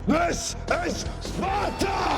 This is Sparta!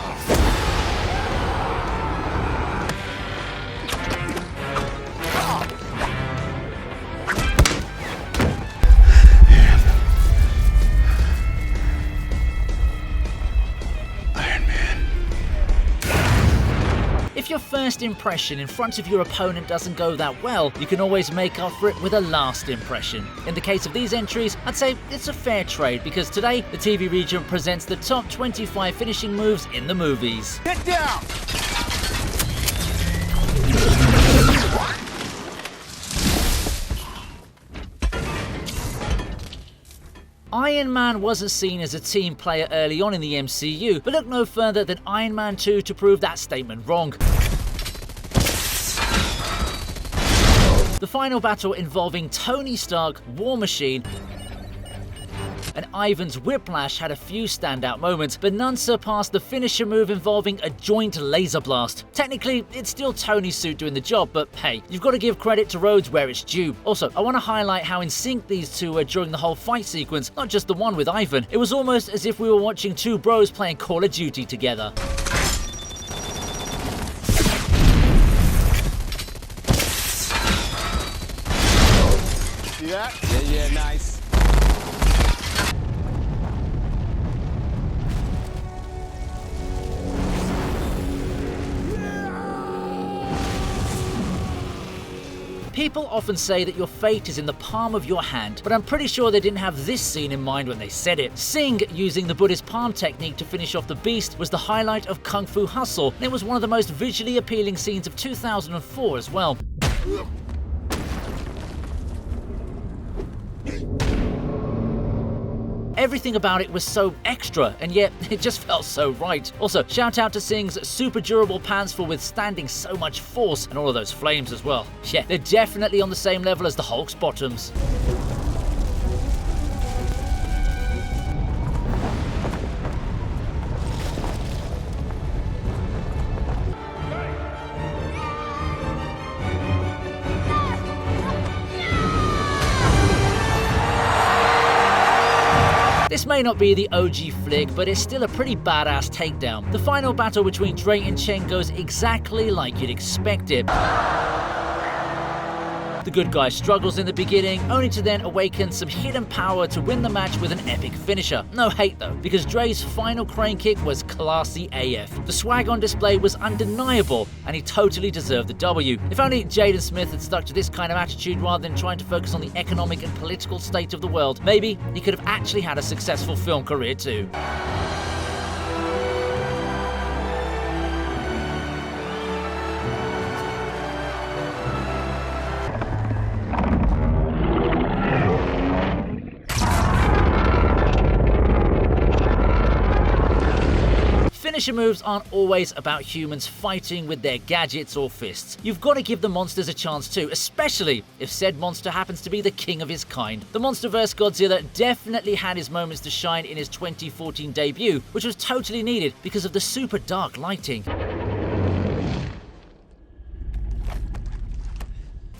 If your first impression in front of your opponent doesn't go that well, you can always make up for it with a last impression. In the case of these entries, I'd say it's a fair trade because today, the TV Regent presents the top 25 finishing moves in the movies. Get down! Iron Man wasn't seen as a team player early on in the MCU, but look no further than Iron Man 2 to prove that statement wrong. The final battle involving Tony Stark, War Machine, and Ivan's Whiplash had a few standout moments, but none surpassed the finisher move involving a joint laser blast. Technically, it's still Tony's suit doing the job, but hey, you've got to give credit to Rhodes where it's due. Also, I want to highlight how in sync these two were during the whole fight sequence, not just the one with Ivan. It was almost as if we were watching two bros playing Call of Duty together. See that? Yeah, nice. People often say that your fate is in the palm of your hand, but I'm pretty sure they didn't have this scene in mind when they said it. Singh using the Buddhist palm technique to finish off the beast was the highlight of Kung Fu Hustle, and it was one of the most visually appealing scenes of 2004 as well. Everything about it was so extra, and yet it just felt so right. Also, shout out to Singh's super durable pants for withstanding so much force, and all of those flames as well. Yeah, they're definitely on the same level as the Hulk's bottoms. This may not be the OG flick, but it's still a pretty badass takedown. The final battle between Dre and Chen goes exactly like you'd expect it. The good guy struggles in the beginning, only to then awaken some hidden power to win the match with an epic finisher. No hate though, because Dre's final crane kick was classy AF. The swag on display was undeniable, and he totally deserved the W. If only Jaden Smith had stuck to this kind of attitude rather than trying to focus on the economic and political state of the world, maybe he could have actually had a successful film career too. Finisher moves aren't always about humans fighting with their gadgets or fists. You've got to give the monsters a chance too, especially if said monster happens to be the king of his kind. The MonsterVerse Godzilla definitely had his moments to shine in his 2014 debut, which was totally needed because of the super dark lighting.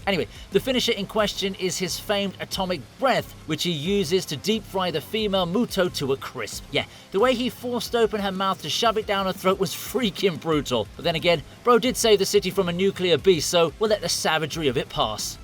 Anyway, the finisher in question is his famed atomic breath, which he uses to deep fry the female Muto to a crisp. Yeah, the way he forced open her mouth to shove it down her throat was freaking brutal. But then again, bro did save the city from a nuclear beast, so we'll let the savagery of it pass.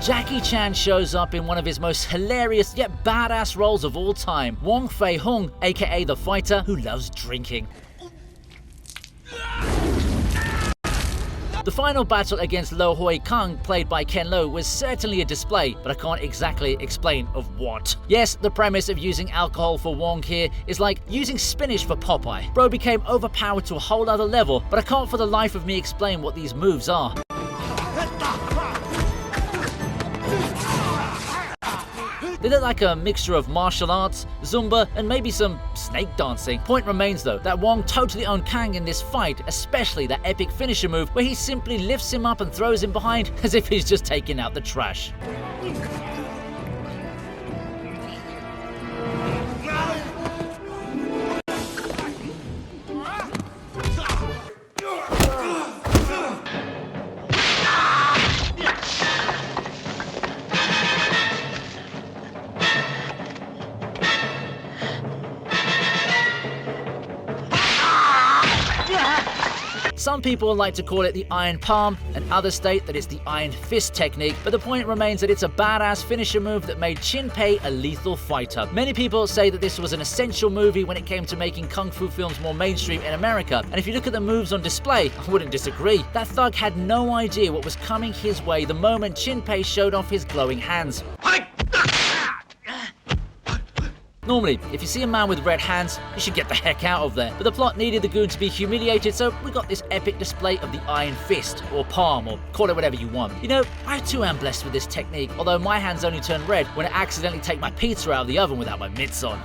Jackie Chan shows up in one of his most hilarious yet badass roles of all time, Wong Fei Hung, aka the fighter who loves drinking. The final battle against Lo Hoi Kung, played by Ken Lo, was certainly a display, but I can't exactly explain of what. Yes, the premise of using alcohol for Wong here is like using spinach for Popeye. Bro became overpowered to a whole other level, but I can't for the life of me explain what these moves are. They look like a mixture of martial arts, Zumba, and maybe some snake dancing. Point remains though, that Wong totally owned Kang in this fight, especially that epic finisher move where he simply lifts him up and throws him behind as if he's just taking out the trash. Some people like to call it the Iron Palm, and others state that it's the Iron Fist technique, but the point remains that it's a badass finisher move that made Shinpei a lethal fighter. Many people say that this was an essential movie when it came to making kung fu films more mainstream in America, and if you look at the moves on display, I wouldn't disagree. That thug had no idea what was coming his way the moment Shinpei showed off his glowing hands. Normally, if you see a man with red hands, you should get the heck out of there. But the plot needed the goon to be humiliated, so we got this epic display of the Iron Fist, or Palm, or call it whatever you want. You know, I too am blessed with this technique, although my hands only turn red when I accidentally take my pizza out of the oven without my mitts on.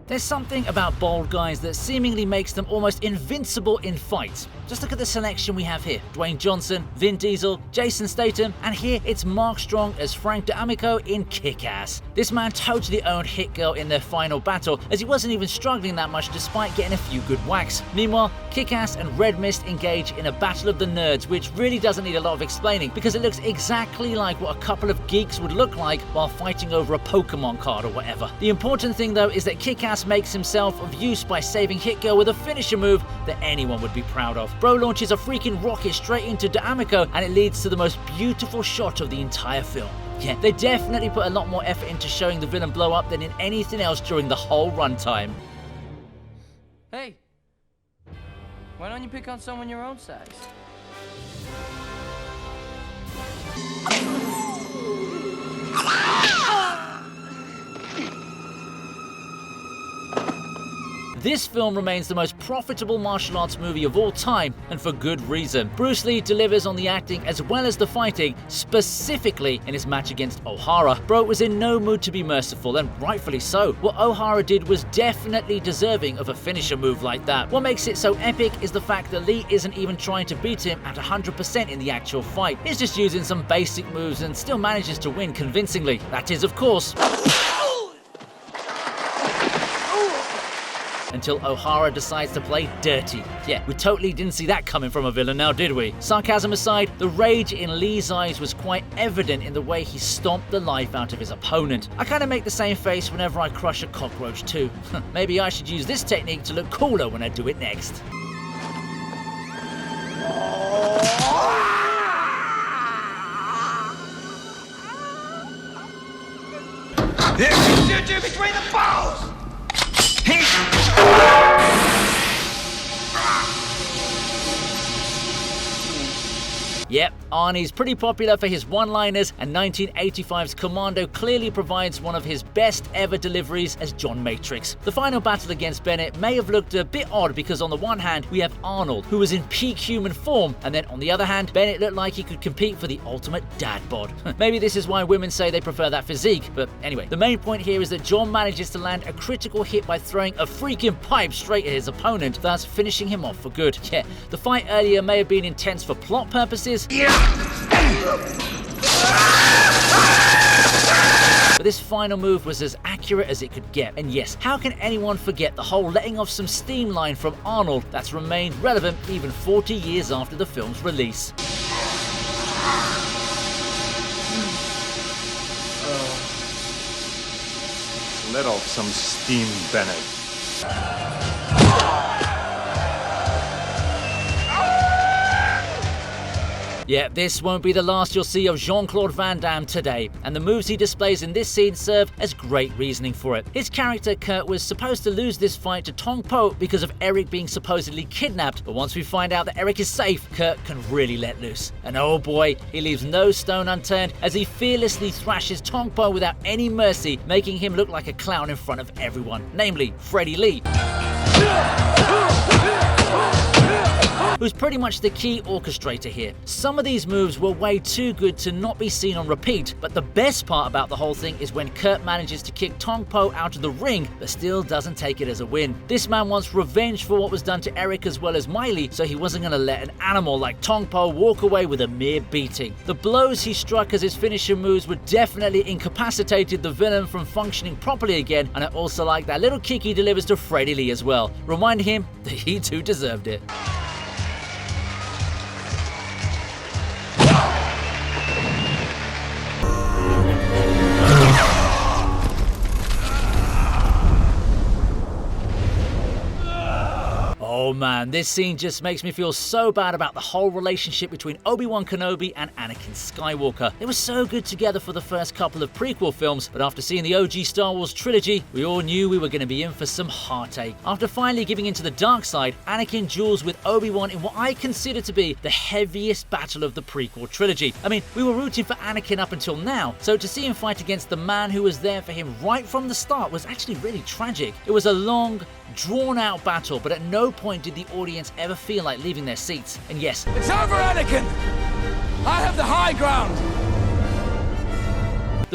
There's something about bold guys that seemingly makes them almost invincible in fights. Just look at the selection we have here. Dwayne Johnson, Vin Diesel, Jason Statham, and here it's Mark Strong as Frank D'Amico in Kick-Ass. This man totally owned Hit Girl in their final battle, as he wasn't even struggling that much despite getting a few good whacks. Meanwhile, Kick-Ass and Red Mist engage in a battle of the nerds, which really doesn't need a lot of explaining because it looks exactly like what a couple of geeks would look like while fighting over a Pokemon card or whatever. The important thing though is that Kick-Ass makes himself of use by saving Hit Girl with a finisher move that anyone would be proud of. Bro launches a freaking rocket straight into D'Amico and it leads to the most beautiful shot of the entire film. Yeah, they definitely put a lot more effort into showing the villain blow up than in anything else during the whole runtime. Hey, why don't you pick on someone your own size? This film remains the most profitable martial arts movie of all time, and for good reason. Bruce Lee delivers on the acting as well as the fighting, specifically in his match against O'Hara. Bro was in no mood to be merciful, and rightfully so. What O'Hara did was definitely deserving of a finisher move like that. What makes it so epic is the fact that Lee isn't even trying to beat him at 100% in the actual fight. He's just using some basic moves and still manages to win convincingly. That is, of course, until O'Hara decides to play dirty. Yeah, we totally didn't see that coming from a villain now, did we? Sarcasm aside, the rage in Lee's eyes was quite evident in the way he stomped the life out of his opponent. I kinda make the same face whenever I crush a cockroach too. Maybe I should use this technique to look cooler when I do it next. Shoot you between the balls! Yep, Arnie's pretty popular for his one-liners, and 1985's Commando clearly provides one of his best ever deliveries as John Matrix. The final battle against Bennett may have looked a bit odd because on the one hand we have Arnold, who was in peak human form, and then on the other hand Bennett looked like he could compete for the ultimate dad bod. Maybe this is why women say they prefer that physique, but anyway, the main point here is that John manages to land a critical hit by throwing a freaking pipe straight at his opponent, thus finishing him off for good. Yeah, the fight earlier may have been intense for plot purposes, but this final move was as accurate as it could get. And yes, how can anyone forget the whole letting off some steam line from Arnold that's remained relevant even 40 years after the film's release? Let off some steam, Bennett. Yeah, this won't be the last you'll see of Jean-Claude Van Damme today, and the moves he displays in this scene serve as great reasoning for it. His character Kurt was supposed to lose this fight to Tong Po because of Eric being supposedly kidnapped, but once we find out that Eric is safe, Kurt can really let loose. And oh boy, he leaves no stone unturned as he fearlessly thrashes Tong Po without any mercy, making him look like a clown in front of everyone, namely Freddie Lee, who's pretty much the key orchestrator here. Some of these moves were way too good to not be seen on repeat, but the best part about the whole thing is when Kurt manages to kick Tong Po out of the ring, but still doesn't take it as a win. This man wants revenge for what was done to Eric as well as Miley, so he wasn't going to let an animal like Tong Po walk away with a mere beating. The blows he struck as his finisher moves would definitely incapacitated the villain from functioning properly again, and I also like that little kick he delivers to Freddie Lee as well, reminding him that he too deserved it. Oh man, this scene just makes me feel so bad about the whole relationship between Obi-Wan Kenobi and Anakin Skywalker. They were so good together for the first couple of prequel films, but after seeing the OG Star Wars trilogy, we all knew we were going to be in for some heartache. After finally giving into the dark side, Anakin duels with Obi-Wan in what I consider to be the heaviest battle of the prequel trilogy. I mean, we were rooting for Anakin up until now, so to see him fight against the man who was there for him right from the start was actually really tragic. It was a long, drawn-out battle, but at no point did the audience ever feel like leaving their seats. And yes, It's over, Anakin! I have the high ground!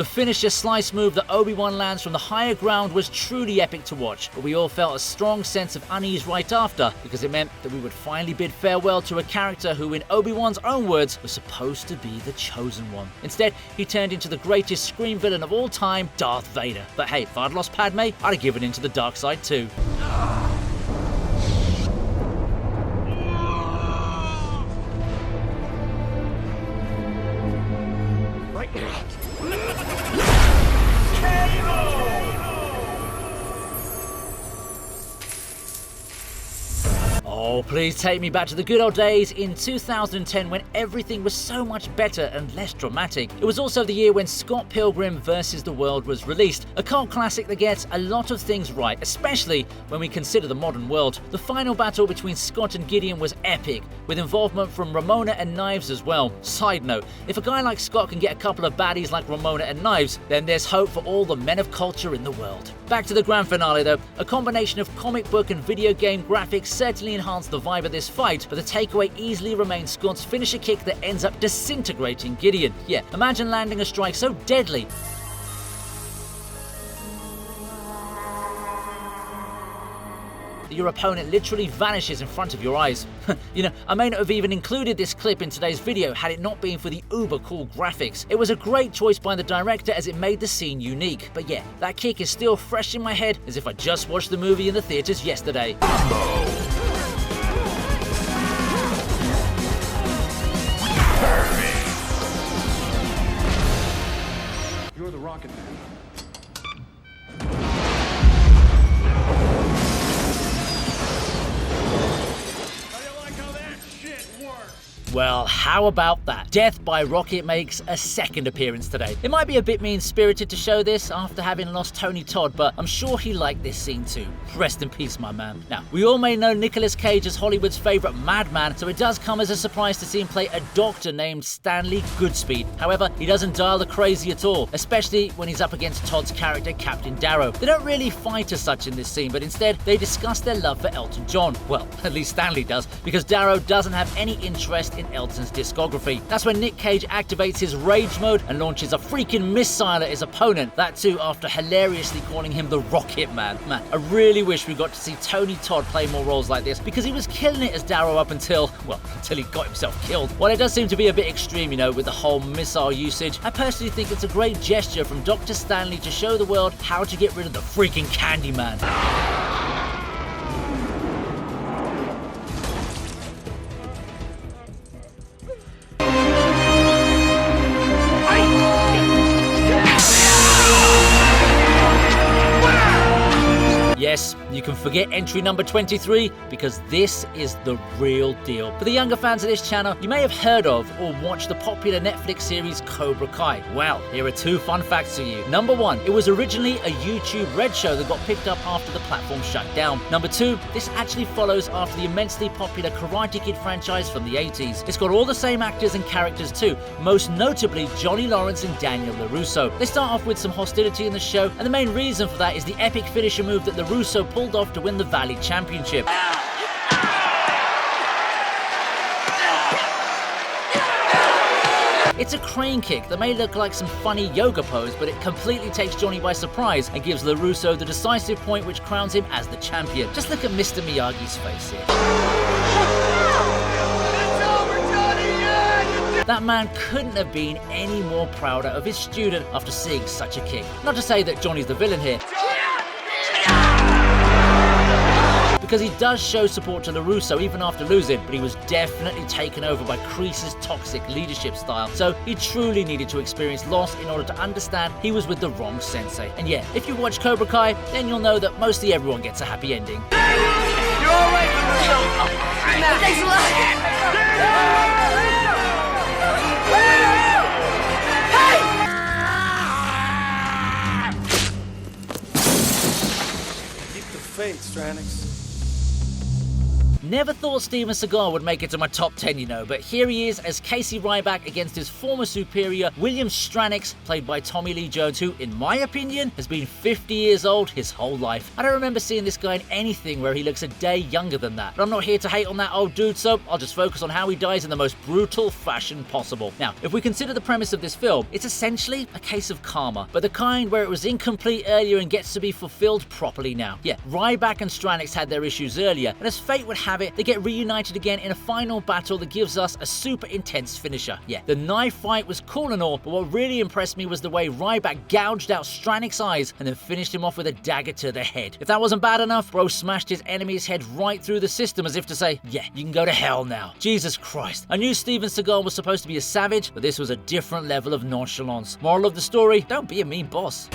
the finisher slice move that Obi-Wan lands from the higher ground was truly epic to watch, but we all felt a strong sense of unease right after, because it meant that we would finally bid farewell to a character who, in Obi-Wan's own words, was supposed to be the chosen one. Instead, he turned into the greatest screen villain of all time, Darth Vader. But hey, if I'd lost Padme, I'd have given in to the dark side too. Oh, please take me back to the good old days in 2010 when everything was so much better and less dramatic. It was also the year when Scott Pilgrim vs. the World was released, a cult classic that gets a lot of things right, especially when we consider the modern world. The final battle between Scott and Gideon was epic, with involvement from Ramona and Knives as well. Side note, if a guy like Scott can get a couple of baddies like Ramona and Knives, then there's hope for all the men of culture in the world. Back to the grand finale though, a combination of comic book and video game graphics certainly enhanced the vibe of this fight, but the takeaway easily remains Scott's finisher kick that ends up disintegrating Gideon. Yeah, imagine landing a strike so deadly that your opponent literally vanishes in front of your eyes. You know, I may not have even included this clip in today's video had it not been for the uber cool graphics. It was a great choice by the director as it made the scene unique. But yeah, that kick is still fresh in my head as if I just watched the movie in the theaters yesterday. You're the Rocket Man. Well, how about that? Death by Rocket makes a second appearance today. It might be a bit mean-spirited to show this after having lost Tony Todd, but I'm sure he liked this scene too. Rest in peace, my man. Now, we all may know Nicolas Cage as Hollywood's favourite madman, so it does come as a surprise to see him play a doctor named Stanley Goodspeed. However, he doesn't dial the crazy at all, especially when he's up against Todd's character, Captain Darrow. They don't really fight as such in this scene, but instead, they discuss their love for Elton John. Well, at least Stanley does, because Darrow doesn't have any interest in Elton's discography. That's when Nick Cage activates his rage mode and launches a freaking missile at his opponent. That too after hilariously calling him the Rocket Man. Man, I really wish we got to see Tony Todd play more roles like this because he was killing it as Darrow up until he got himself killed. While it does seem to be a bit extreme, you know, with the whole missile usage, I personally think it's a great gesture from Dr. Stanley to show the world how to get rid of the freaking Candyman. Yes, you you can forget entry number 23 because this is the real deal. For the younger fans of this channel, you may have heard of or watched the popular Netflix series Cobra Kai. Well, here are 2 fun facts for you. Number 1, it was originally a YouTube Red show that got picked up after the platform shut down. Number 2, this actually follows after the immensely popular Karate Kid franchise from the 80s. It's got all the same actors and characters too, most notably Johnny Lawrence and Daniel LaRusso. They start off with some hostility in the show, and the main reason for that is the epic finisher move that LaRusso pulled off to win the Valley Championship. It's a crane kick that may look like some funny yoga pose, but it completely takes Johnny by surprise and gives LaRusso the decisive point which crowns him as the champion. Just look at Mr. Miyagi's face here. That man couldn't have been any more prouder of his student after seeing such a kick. Not to say that Johnny's the villain here, because he does show support to LaRusso even after losing, but he was definitely taken over by Kreese's toxic leadership style, so he truly needed to experience loss in order to understand he was with the wrong sensei. And yeah, if you watch Cobra Kai, then you'll know that mostly everyone gets a happy ending. You're all right, LaRusso. Thanks a lot. Keep the faith, Stranix. Never thought Steven Seagal would make it to my top 10, you know, but here he is as Casey Ryback against his former superior, William Stranix, played by Tommy Lee Jones, who, in my opinion, has been 50 years old his whole life. I don't remember seeing this guy in anything where he looks a day younger than that, but I'm not here to hate on that old dude, so I'll just focus on how he dies in the most brutal fashion possible. Now, if we consider the premise of this film, it's essentially a case of karma, but the kind where it was incomplete earlier and gets to be fulfilled properly now. Yeah, Ryback and Stranix had their issues earlier, and as fate would have it, they get reunited again in a final battle that gives us a super intense finisher. Yeah, the knife fight was cool and all, but what really impressed me was the way Ryback gouged out Stranix's eyes and then finished him off with a dagger to the head. If that wasn't bad enough, bro smashed his enemy's head right through the system as if to say, yeah, you can go to hell now. Jesus Christ. I knew Steven Seagal was supposed to be a savage, but this was a different level of nonchalance. Moral of the story, don't be a mean boss.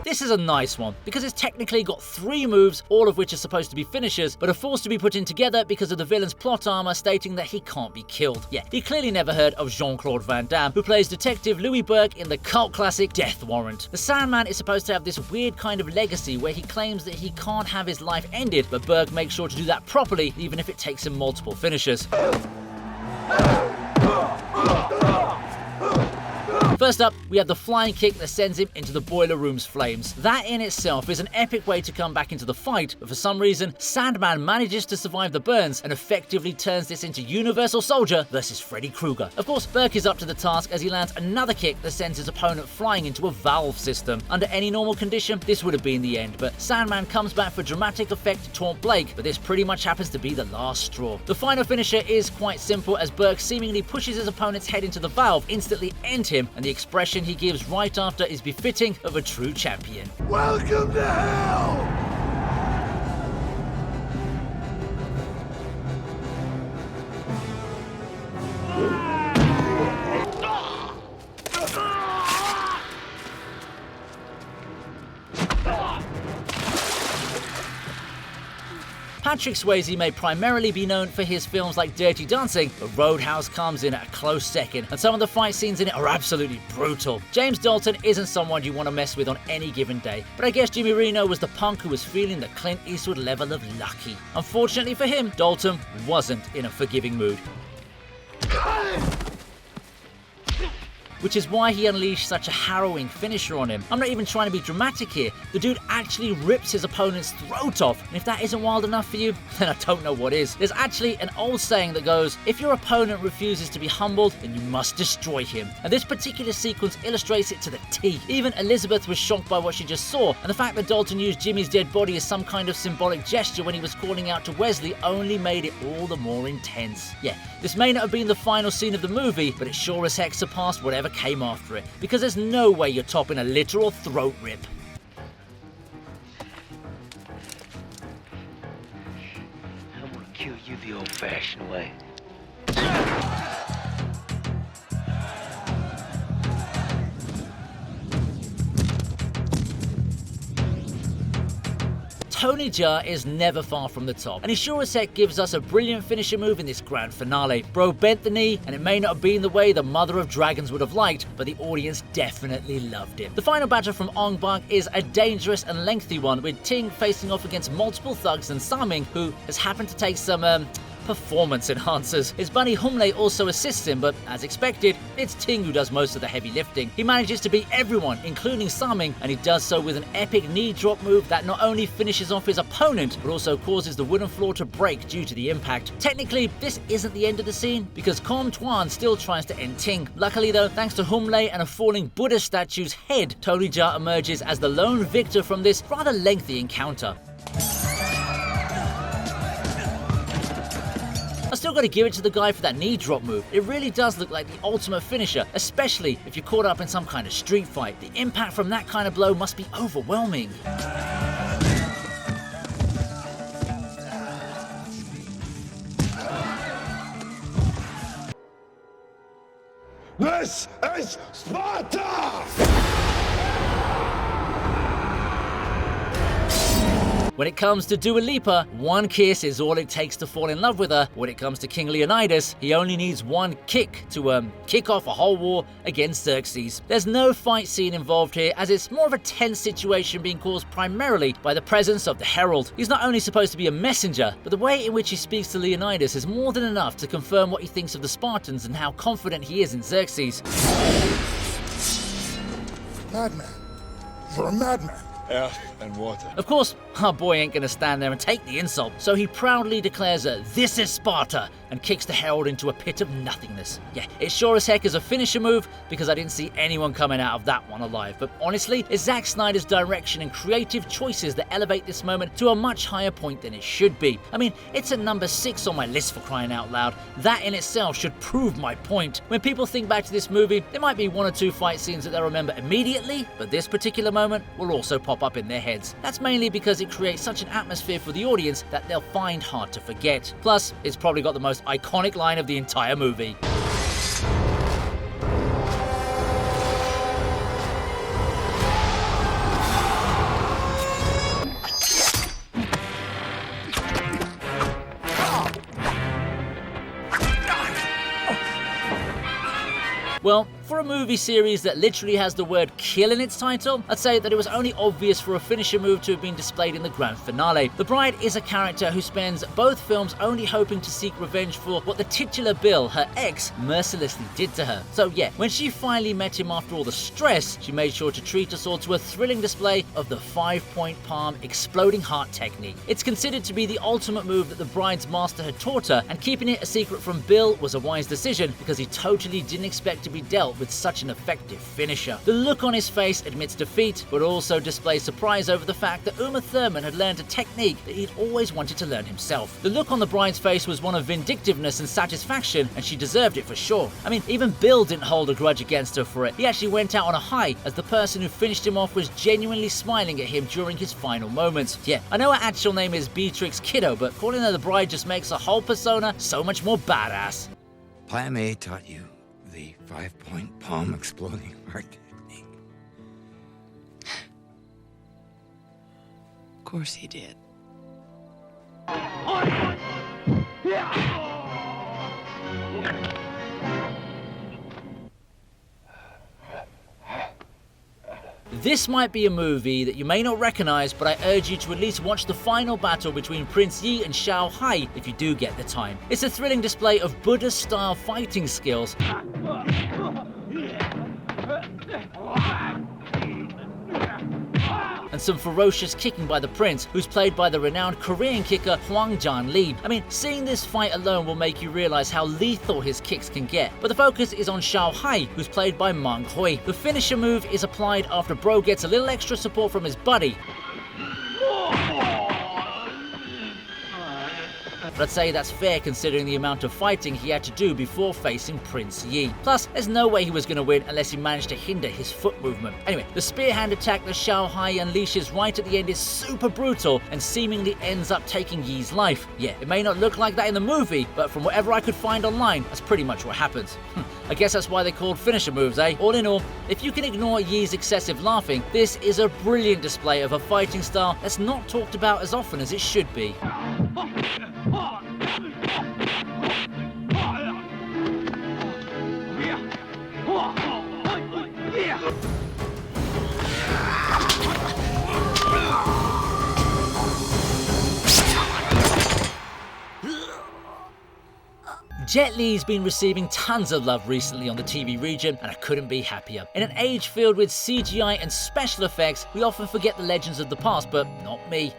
This is a nice one, because it's technically got 3 moves, all of which are supposed to be finishers, but are forced to be put in together because of the villain's plot armor stating that he can't be killed. Yeah, he clearly never heard of Jean-Claude Van Damme, who plays Detective Louis Burke in the cult classic Death Warrant. The Sandman is supposed to have this weird kind of legacy where he claims that he can't have his life ended, but Burke makes sure to do that properly, even if it takes him multiple finishers. First up, we have the flying kick that sends him into the boiler room's flames. That in itself is an epic way to come back into the fight, but for some reason, Sandman manages to survive the burns and effectively turns this into Universal Soldier versus Freddy Krueger. Of course, Burke is up to the task as he lands another kick that sends his opponent flying into a valve system. Under any normal condition, this would have been the end, but Sandman comes back for dramatic effect to taunt Blake, but this pretty much happens to be the last straw. The final finisher is quite simple as Burke seemingly pushes his opponent's head into the valve, instantly end him, and the expression he gives right after is befitting of a true champion. Welcome to hell! Patrick Swayze may primarily be known for his films like Dirty Dancing, but Roadhouse comes in at a close second, and some of the fight scenes in it are absolutely brutal. James Dalton isn't someone you want to mess with on any given day, but I guess Jimmy Reno was the punk who was feeling the Clint Eastwood level of lucky. Unfortunately for him, Dalton wasn't in a forgiving mood, which is why he unleashed such a harrowing finisher on him. I'm not even trying to be dramatic here. The dude actually rips his opponent's throat off, and if that isn't wild enough for you, then I don't know what is. There's actually an old saying that goes, if your opponent refuses to be humbled, then you must destroy him. And this particular sequence illustrates it to the T. Even Elizabeth was shocked by what she just saw, and the fact that Dalton used Jimmy's dead body as some kind of symbolic gesture when he was calling out to Wesley only made it all the more intense. Yeah, this may not have been the final scene of the movie, but it sure as heck surpassed whatever came after it, because there's no way you're topping a literal throat rip. old-fashioned way. Tony Jaa is never far from the top, and he sure as heck gives us a brilliant finisher move in this grand finale. Bro bent the knee, and it may not have been the way the Mother of Dragons would have liked, but the audience definitely loved it. The final battle from Ong Bak is a dangerous and lengthy one, with Ting facing off against multiple thugs and Saming, who has happened to take some, performance enhancers. His buddy Humle also assists him, but as expected, it's Ting who does most of the heavy lifting. He manages to beat everyone, including Saming, and he does so with an epic knee drop move that not only finishes off his opponent, but also causes the wooden floor to break due to the impact. Technically, this isn't the end of the scene, because Com Tuan still tries to end Ting. Luckily though, thanks to Humle and a falling Buddhist statue's head, Tony Jaa emerges as the lone victor from this rather lengthy encounter. I still gotta give it to the guy for that knee drop move. It really does look like the ultimate finisher, especially if you're caught up in some kind of street fight. The impact from that kind of blow must be overwhelming. This is Sparta! When it comes to Dua Lipa, one kiss is all it takes to fall in love with her. When it comes to King Leonidas, he only needs one kick to kick off a whole war against Xerxes. There's no fight scene involved here, as it's more of a tense situation being caused primarily by the presence of the Herald. He's not only supposed to be a messenger, but the way in which he speaks to Leonidas is more than enough to confirm what he thinks of the Spartans and how confident he is in Xerxes. Madman. You're a madman. Earth and water. Of course, our boy ain't gonna stand there and take the insult, so he proudly declares "This is Sparta," and kicks the Herald into a pit of nothingness. Yeah, it sure as heck is a finisher move, because I didn't see anyone coming out of that one alive. But honestly, it's Zack Snyder's direction and creative choices that elevate this moment to a much higher point than it should be. I mean, it's at number 6 on my list for crying out loud. That in itself should prove my point. When people think back to this movie, there might be 1 or 2 fight scenes that they'll remember immediately, but this particular moment will also pop up in their heads. That's mainly because it creates such an atmosphere for the audience that they'll find hard to forget. Plus, it's probably got the most iconic line of the entire movie. Well, for a movie series that literally has the word kill in its title, I'd say that it was only obvious for a finisher move to have been displayed in the grand finale. The bride is a character who spends both films only hoping to seek revenge for what the titular Bill, her ex, mercilessly did to her. So yeah, when she finally met him after all the stress, she made sure to treat us all to a thrilling display of the 5-point palm exploding heart technique. It's considered to be the ultimate move that the bride's master had taught her, and keeping it a secret from Bill was a wise decision because he totally didn't expect to be dealt with such an effective finisher. The look on his face admits defeat, but also displays surprise over the fact that Uma Thurman had learned a technique that he'd always wanted to learn himself. The look on the bride's face was one of vindictiveness and satisfaction, and she deserved it for sure. I mean, even Bill didn't hold a grudge against her for it. He actually went out on a high, as the person who finished him off was genuinely smiling at him during his final moments. Yeah, I know her actual name is Beatrix Kiddo, but calling her the bride just makes her whole persona so much more badass. Plan A taught you the 5-point palm exploding heart technique. Of course he did. This might be a movie that you may not recognize, but I urge you to at least watch the final battle between Prince Yi and Xiao Hai if you do get the time. It's a thrilling display of Buddha-style fighting skills and some ferocious kicking by the prince, who's played by the renowned Korean kicker Hwang Jan-lee. I mean, seeing this fight alone will make you realize how lethal his kicks can get. But the focus is on Xiao Hai, who's played by Mang Hui. The finisher move is applied after Bro gets a little extra support from his buddy, but I'd say that's fair considering the amount of fighting he had to do before facing Prince Yi. Plus, there's no way he was going to win unless he managed to hinder his foot movement. Anyway, the spear hand attack that Xiao Hai unleashes right at the end is super brutal and seemingly ends up taking Yi's life. Yeah, it may not look like that in the movie, but from whatever I could find online, that's pretty much what happens. I guess that's why they're called finisher moves, eh? All in all, if you can ignore Yi's excessive laughing, this is a brilliant display of a fighting style that's not talked about as often as it should be. Jet Li's been receiving tons of love recently on the TV region, and I couldn't be happier. In an age filled with CGI and special effects, we often forget the legends of the past, but not me.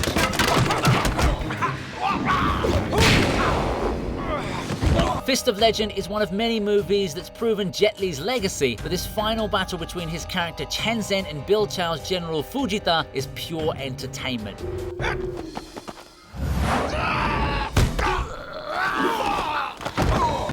Fist of Legend is one of many movies that's proven Jet Li's legacy, but this final battle between his character Chen Zhen and Bill Chow's General Fujita is pure entertainment.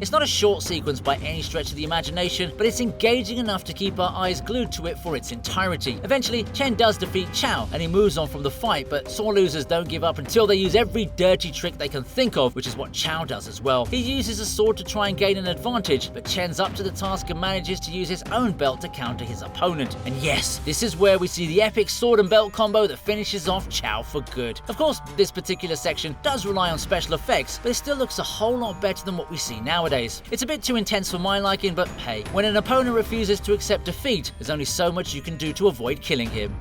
It's not a short sequence by any stretch of the imagination, but it's engaging enough to keep our eyes glued to it for its entirety. Eventually, Chen does defeat Chow, and he moves on from the fight, but sore losers don't give up until they use every dirty trick they can think of, which is what Chow does as well. He uses a sword to try and gain an advantage, but Chen's up to the task and manages to use his own belt to counter his opponent. And yes, this is where we see the epic sword and belt combo that finishes off Chow for good. Of course, this particular section does rely on special effects, but it still looks a whole lot better than what we see nowadays. It's a bit too intense for my liking, but hey, when an opponent refuses to accept defeat, there's only so much you can do to avoid killing him.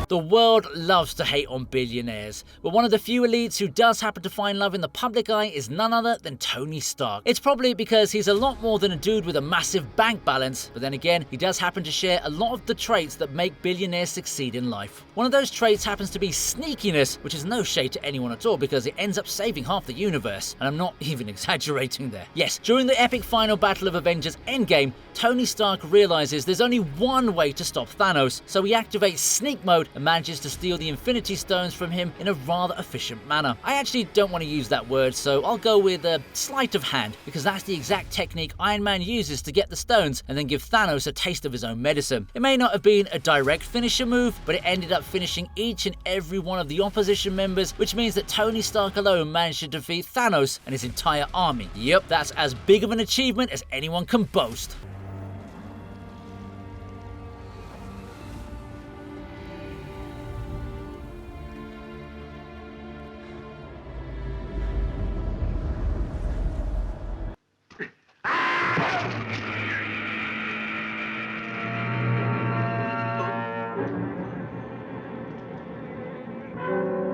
The world loves to hate on billionaires, but one of the few elites who does happen to find love in the public eye is none other than Tony Stark. It's probably because he's a lot more than a dude with a massive bank balance, but then again, he does happen to share a lot of the traits that make billionaires succeed in life. One of those traits happens to be sneakiness, which is no shade to anyone at all because it ends up saving half the universe, and I'm not even exaggerating there. Yes, during the epic final battle of Avengers Endgame, Tony Stark realizes there's only one way to stop Thanos, so he activates sneak mode and manages to steal the Infinity Stones from him in a rather efficient manner. I actually don't want to use that word, so I'll go with a sleight of hand, because that's the exact technique Iron Man uses to get the stones and then give Thanos a taste of his own medicine. It may not have been a direct finisher move, but it ended up finishing each and every one of the opposition members, which means that Tony Stark alone managed to defeat Thanos and his entire army. Yep, that's as big of an achievement as anyone can boast.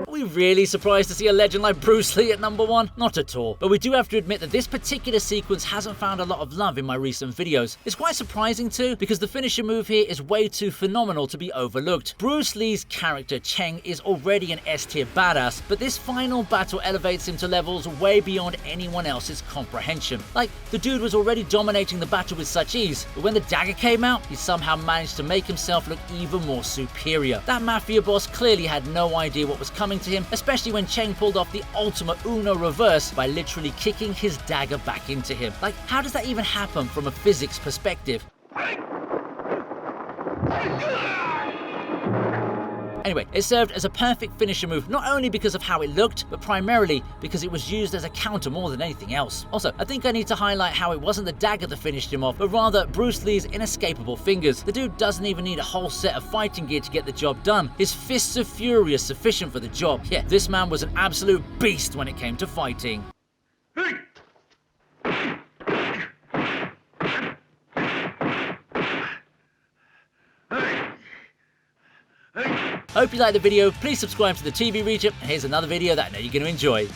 Are we really surprised to see a legend like Bruce Lee at number 1? Not at all. But we do have to admit that this particular sequence hasn't found a lot of love in my recent videos. It's quite surprising too, because the finisher move here is way too phenomenal to be overlooked. Bruce Lee's character Cheng is already an S-tier badass, but this final battle elevates him to levels way beyond anyone else's comprehension. Like, the dude was already dominating the battle with such ease, but when the dagger came out, he somehow managed to make himself look even more superior. That mafia boss clearly had no idea what was coming to him, especially when Cheng pulled off the ultimate Uno reverse by literally kicking his dagger back into him. Like, how does that even happen from a physics perspective? Anyway, it served as a perfect finisher move, not only because of how it looked, but primarily because it was used as a counter more than anything else. Also, I think I need to highlight how it wasn't the dagger that finished him off, but rather Bruce Lee's inescapable fingers. The dude doesn't even need a whole set of fighting gear to get the job done. His fists of fury are sufficient for the job. Yeah, this man was an absolute beast when it came to fighting. Hope you liked the video. Please subscribe to the TV Regent, and here's another video that I know you're going to enjoy.